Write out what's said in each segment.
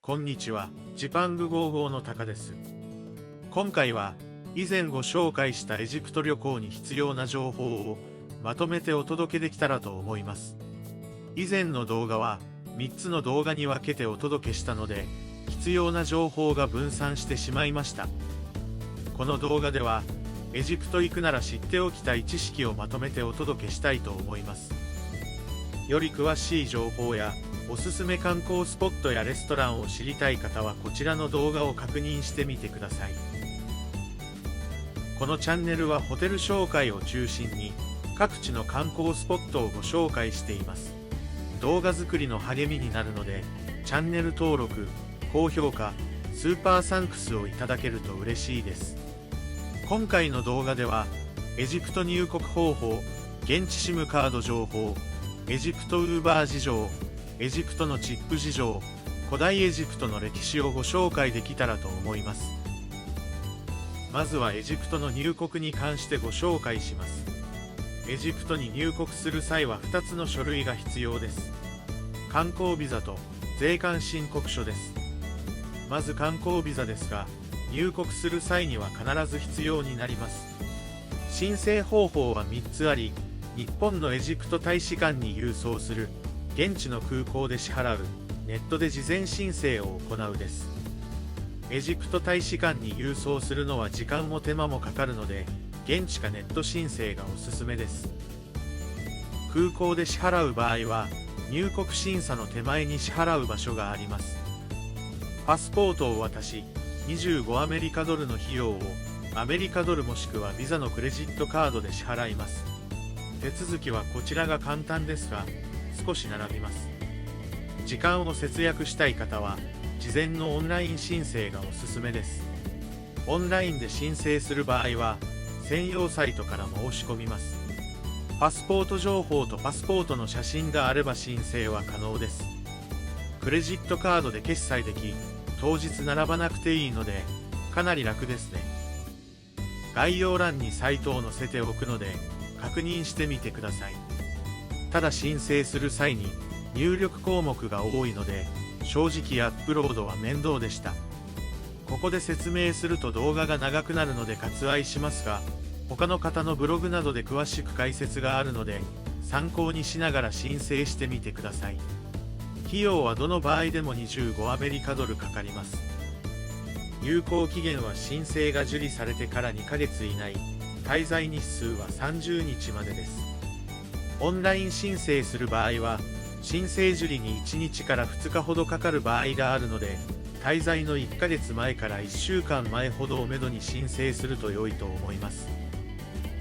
こんにちは、ジパング55のタカです。今回は、以前ご紹介したエジプト旅行に必要な情報をまとめてお届けできたらと思います。以前の動画は3つの動画に分けてお届けしたので、必要な情報が分散してしまいました。この動画では、エジプト行くなら知っておきたい知識をまとめてお届けしたいと思います。より詳しい情報やおすすめ観光スポットやレストランを知りたい方はこちらの動画を確認してみてください。このチャンネルはホテル紹介を中心に各地の観光スポットをご紹介しています。動画作りの励みになるのでチャンネル登録、高評価、スーパーサンクスをいただけると嬉しいです。今回の動画ではエジプト入国方法、現地 SIM カード情報、エジプトウーバー事情、エジプトのチップ事情、古代エジプトの歴史をご紹介できたらと思います。まずはエジプトの入国に関してご紹介します。エジプトに入国する際は2つの書類が必要です。観光ビザと税関申告書です。まず観光ビザですが、入国する際には必ず必要になります。申請方法は3つあり、日本のエジプト大使館に郵送する、現地の空港で支払う、ネットで事前申請を行うです。エジプト大使館に郵送するのは時間も手間もかかるので、現地かネット申請がおすすめです。空港で支払う場合は、入国審査の手前に支払う場所があります。パスポートを渡し、25アメリカドルの費用をアメリカドルもしくはビザのクレジットカードで支払います。手続きはこちらが簡単ですが、少し並びます。時間を節約したい方は、事前のオンライン申請がおすすめです。オンラインで申請する場合は、専用サイトから申し込みます。パスポート情報とパスポートの写真があれば申請は可能です。クレジットカードで決済でき、当日並ばなくていいので、かなり楽ですね。概要欄にサイトを載せておくので、確認してみてください。ただ申請する際に入力項目が多いので、正直アップロードは面倒でした。ここで説明すると動画が長くなるので割愛しますが、他の方のブログなどで詳しく解説があるので、参考にしながら申請してみてください。費用はどの場合でも25アメリカドルかかります。有効期限は申請が受理されてから2ヶ月以内、滞在日数は30日までです。オンライン申請する場合は、申請受理に1日から2日ほどかかる場合があるので、滞在の1ヶ月前から1週間前ほどをめどに申請すると良いと思います。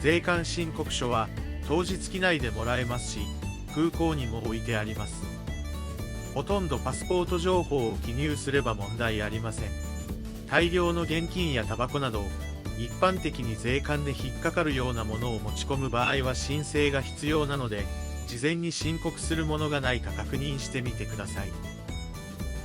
税関申告書は当日機内でもらえますし、空港にも置いてあります。ほとんどパスポート情報を記入すれば問題ありません。大量の現金やタバコなど、一般的に税関で引っかかるようなものを持ち込む場合は申請が必要なので、事前に申告するものがないか確認してみてください。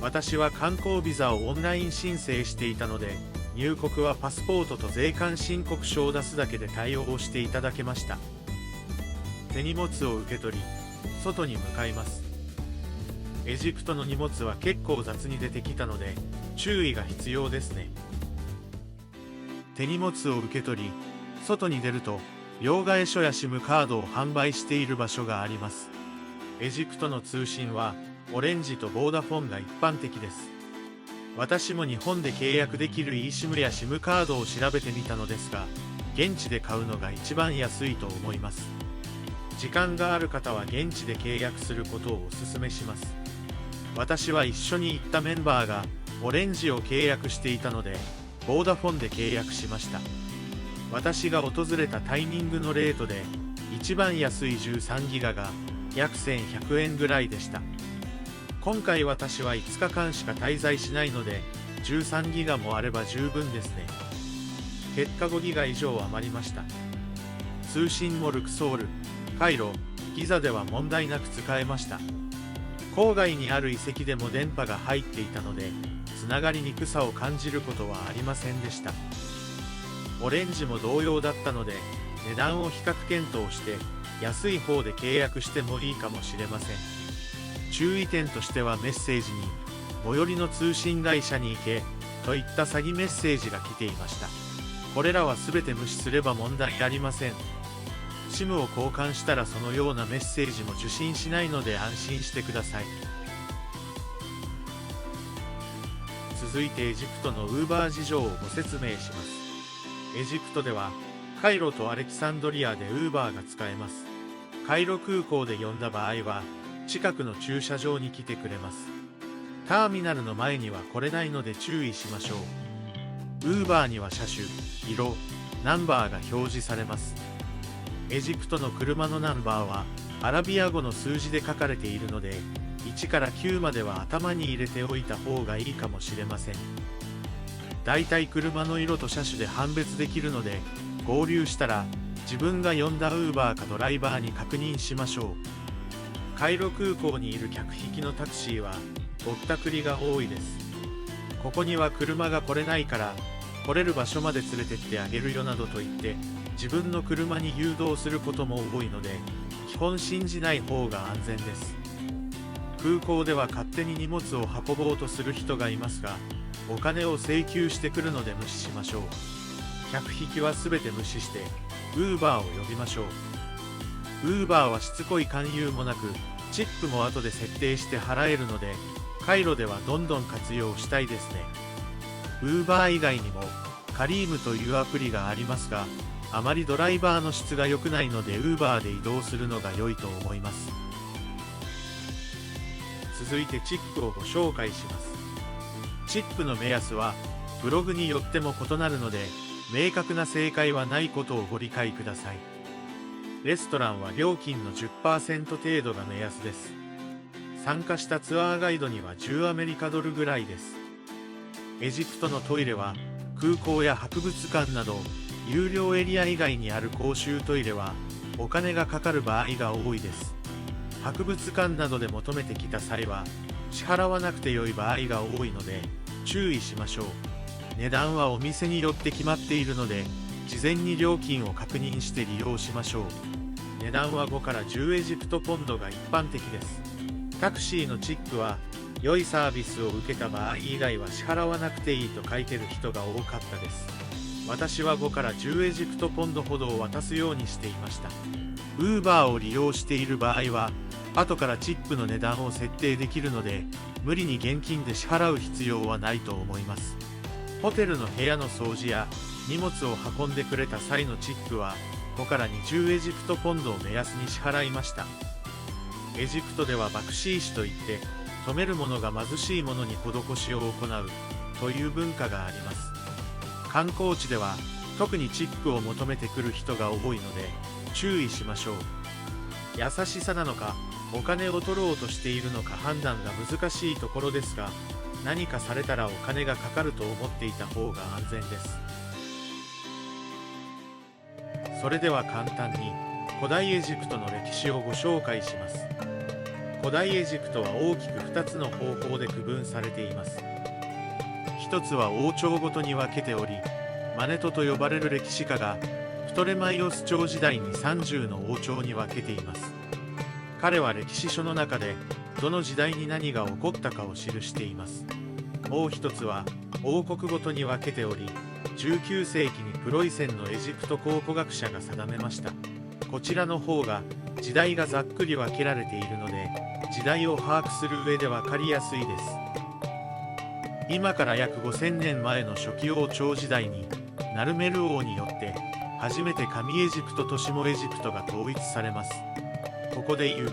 私は観光ビザをオンライン申請していたので、入国はパスポートと税関申告書を出すだけで対応していただけました。手荷物を受け取り、外に向かいます。エジプトの荷物は結構雑に出てきたので、注意が必要ですね。手荷物を受け取り、外に出ると、両替所や SIM カードを販売している場所があります。エジプトの通信は、オレンジとボーダフォンが一般的です。私も日本で契約できる eSIM や SIM カードを調べてみたのですが、現地で買うのが一番安いと思います。時間がある方は現地で契約することをお勧めします。私は一緒に行ったメンバーが、オレンジを契約していたので、ボーダフォンで契約しました。私が訪れたタイミングのレートで、一番安い13ギガが約1100円ぐらいでした。今回私は5日間しか滞在しないので、13ギガもあれば十分ですね。結果5ギガ以上余りました。通信もルクソール、カイロ、ギザでは問題なく使えました。郊外にある遺跡でも電波が入っていたので、つながりにくさを感じることはありませんでした。オレンジも同様だったので、値段を比較検討して、安い方で契約してもいいかもしれません。注意点としてはメッセージに、最寄りの通信会社に行け、といった詐欺メッセージが来ていました。これらはすべて無視すれば問題ありません。SIM を交換したらそのようなメッセージも受信しないので安心してください。続いてエジプトの Uber 事情をご説明します。エジプトではカイロとアレキサンドリアで Uber が使えます。カイロ空港で呼んだ場合は近くの駐車場に来てくれます。ターミナルの前には来れないので注意しましょう。Uber には車種、色、ナンバーが表示されます。エジプトの車のナンバーはアラビア語の数字で書かれているので、1から9までは頭に入れておいた方がいいかもしれません。だいたい車の色と車種で判別できるので、合流したら自分が呼んだ Uber かドライバーに確認しましょう。カイロ空港にいる客引きのタクシーはぼったくりが多いです。ここには車が来れないから来れる場所まで連れてってあげるよなどと言って自分の車に誘導することも多いので、基本信じない方が安全です。空港では勝手に荷物を運ぼうとする人がいますが、お金を請求してくるので無視しましょう。客引きは全て無視して Uber を呼びましょう。Uber はしつこい勧誘もなく、チップも後で設定して払えるので、カイロではどんどん活用したいですね。Uber 以外にもカリームというアプリがありますが、あまりドライバーの質が良くないので Uber で移動するのが良いと思います。続いてチップをご紹介します。チップの目安はブログによっても異なるので、明確な正解はないことをご理解ください。レストランは料金の 10% 程度が目安です。参加したツアーガイドには10アメリカドルぐらいです。エジプトのトイレは空港や博物館など有料エリア以外にある公衆トイレはお金がかかる場合が多いです。博物館などで求めてきた際は支払わなくて良い場合が多いので注意しましょう。値段はお店によって決まっているので事前に料金を確認して利用しましょう。値段は5から10エジプトポンドが一般的です。タクシーのチップは良いサービスを受けた場合以外は支払わなくていいと書いてる人が多かったです。私は5から10エジプトポンドほどを渡すようにしていました。Uber を利用している場合は後からチップの値段を設定できるので無理に現金で支払う必要はないと思います。ホテルの部屋の掃除や荷物を運んでくれた際のチップは5から20エジプトポンドを目安に支払いました。エジプトではバクシーシといって富める者が貧しい者に施しを行うという文化があります。観光地では特にチップを求めてくる人が多いので注意しましょう。優しさなのかお金を取ろうとしているのか判断が難しいところですが、何かされたらお金がかかると思っていた方が安全です。それでは簡単に古代エジプトの歴史をご紹介します。古代エジプトは大きく2つの方法で区分されています。一つは王朝ごとに分けており、マネトと呼ばれる歴史家がプトレマイオス朝時代に30の王朝に分けています。彼は歴史書の中でどの時代に何が起こったかを記しています。もう一つは王国ごとに分けており、19世紀にプロイセンのエジプト考古学者が定めました。こちらの方が時代がざっくり分けられているので、時代を把握する上で分かりやすいです。今から約5000年前の初期王朝時代にナルメル王によって初めて上エジプトと下エジプトが統一されます。ここで言う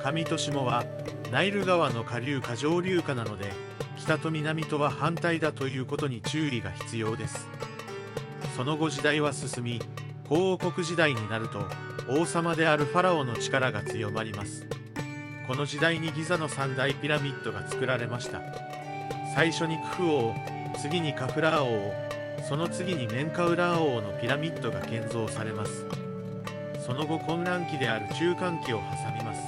上と下はナイル川の下流か上流かなので、北と南とは反対だということに注意が必要です。その後時代は進み、古王国時代になると王様であるファラオの力が強まります。この時代にギザの三大ピラミッドが作られました。最初にクフ王、次にカフラー王、その次にメンカウラー王のピラミッドが建造されます。その後混乱期である中間期を挟みます。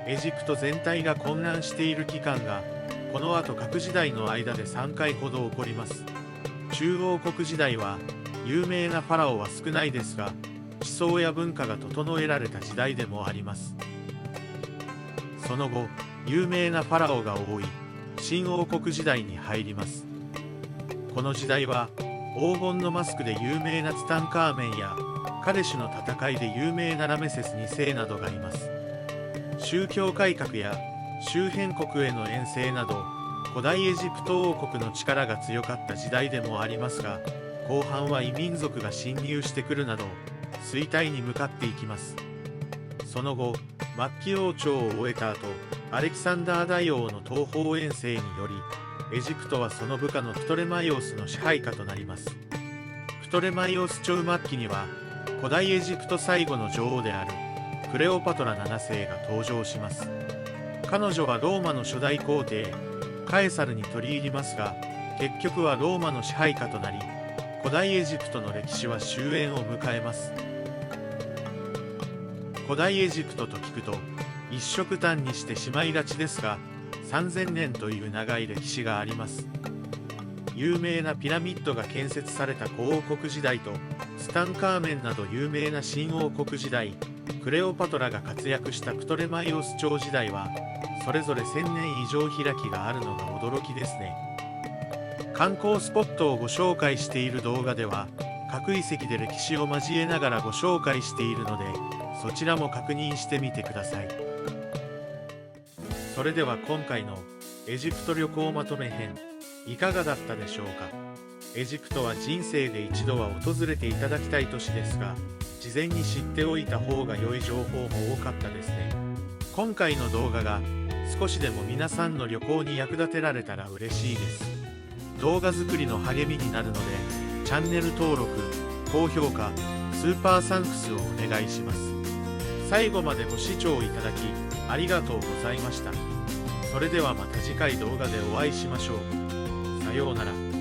エジプト全体が混乱している期間がこの後各時代の間で3回ほど起こります。中王国時代は有名なファラオは少ないですが、思想や文化が整えられた時代でもあります。その後有名なファラオが多い新王国時代に入ります。この時代は黄金のマスクで有名なツタンカーメンやカデシュの戦いで有名なラメセス2世などがいます。宗教改革や周辺国への遠征など古代エジプト王国の力が強かった時代でもありますが、後半は異民族が侵入してくるなど衰退に向かっていきます。その後末期王朝を終えた後、アレキサンダー大王の東方遠征によりエジプトはその部下のプトレマイオスの支配下となります。プトレマイオス朝末期には古代エジプト最後の女王であるクレオパトラ7世が登場します。彼女はローマの初代皇帝カエサルに取り入りますが、結局はローマの支配下となり、古代エジプトの歴史は終焉を迎えます。古代エジプトと聞くと一色単にしてしまいがちですが、3000年という長い歴史があります。有名なピラミッドが建設された古王国時代とツタンカーメンなど有名な新王国時代、クレオパトラが活躍したプトレマイオス朝時代はそれぞれ1000年以上開きがあるのが驚きですね。観光スポットをご紹介している動画では各遺跡で歴史を交えながらご紹介しているので、そちらも確認してみてください。それでは今回のエジプト旅行まとめ編いかがだったでしょうか。エジプトは人生で一度は訪れていただきたい都市ですが、事前に知っておいた方が良い情報も多かったですね。今回の動画が少しでも皆さんの旅行に役立てられたら嬉しいです。動画作りの励みになるので、チャンネル登録、高評価、スーパーサンクスをお願いします。最後までご視聴いただきありがとうございました。それではまた次回動画でお会いしましょう。さようなら。